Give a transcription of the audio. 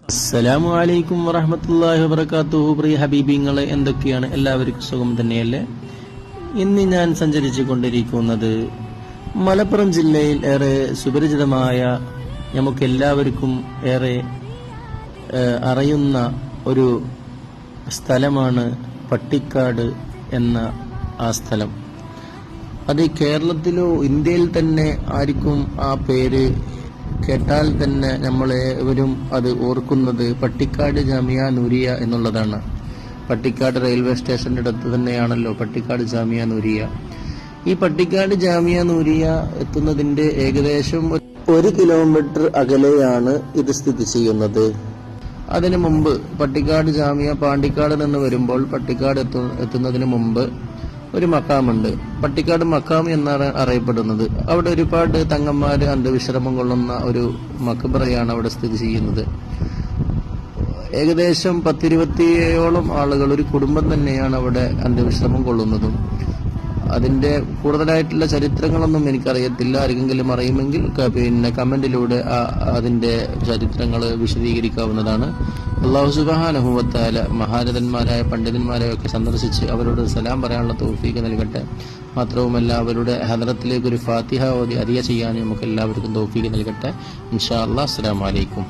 അസ്സലാമു അലൈക്കും വറഹ്മത്തുള്ളാഹി വബറകാതുഹു. പ്രിയ ഹബീബിങ്ങളെ, എന്തൊക്കെയാണ്? എല്ലാവർക്കും സുഖം തന്നെയല്ലേ? ഇന്ന് ഞാൻ സഞ്ചരിച്ചു കൊണ്ടിരിക്കുന്നത് മലപ്പുറം ജില്ലയിൽ ഏറെ സുപരിചിതമായ, നമുക്കെല്ലാവർക്കും ഏറെ അറിയുന്ന ഒരു സ്ഥലമാണ് പട്ടിക്കാട് എന്ന ആ സ്ഥലം. അത് കേരളത്തിലോ ഇന്ത്യയിൽ തന്നെ ആർക്കും ആ പേര് കേട്ടാൽ തന്നെ നമ്മളേവരും അത് ഓർക്കുന്നത് പട്ടിക്കാട് ജാമിയ നൂരിയ എന്നുള്ളതാണ്. പട്ടിക്കാട് റെയിൽവേ സ്റ്റേഷന്റെ അടുത്ത് തന്നെയാണല്ലോ പട്ടിക്കാട് ജാമിയ നൂരിയ. ഈ പട്ടിക്കാട് ജാമിയ നൂരിയ എത്തുന്നതിന്റെ ഏകദേശം 1 കിലോമീറ്റർ അകലെയാണ് ഇത് സ്ഥിതി ചെയ്യുന്നത്. അതിനു മുമ്പ് പട്ടിക്കാട് ജാമിയ പാണ്ടിക്കാട് നിന്ന് വരുമ്പോൾ പട്ടിക്കാട് എത്തുന്നതിന് മുമ്പ് ഒരു മക്കാമുണ്ട്, പട്ടിക്കാട് മക്കാം എന്നാണ് അറിയപ്പെടുന്നത്. അവിടെ ഒരുപാട് തങ്ങന്മാര് അന്ത്യവിശ്രമം കൊള്ളുന്ന ഒരു മക്ബറയാണ് അവിടെ സ്ഥിതി ചെയ്യുന്നത്. ഏകദേശം 10-27ഓളം ആളുകൾ, ഒരു കുടുംബം തന്നെയാണ് അവിടെ അന്ത്യവിശ്രമം കൊള്ളുന്നതും. അതിന്റെ കൂടുതലായിട്ടുള്ള ചരിത്രങ്ങളൊന്നും എനിക്കറിയത്തില്ല. ആരെങ്കിലും അറിയുമെങ്കിൽ കമന്റിലൂടെ അതിന്റെ ചരിത്രങ്ങൾ വിശദീകരിക്കാവുന്നതാണ്. അല്ലാഹു സുബ്ഹാനഹു വ തആല മഹാരഥന്മാരായ പണ്ഡിതന്മാരെയൊക്കെ സന്ദർശിച്ച് അവരോട് സലാം പറയാനുള്ള തൗഫീഖ് നൽകട്ടെ. മാത്രവുമല്ല, അവരുടെ ഹദറത്തിലേക്ക് ഒരു ഫാത്തിഹ ഓതി അറിയ ചെയ്യാൻ നമുക്ക് എല്ലാവർക്കും തൗഫീഖ് നൽകട്ടെ. ഇൻഷാ അല്ലാഹ്. അസ്സലാമു അലൈക്കും.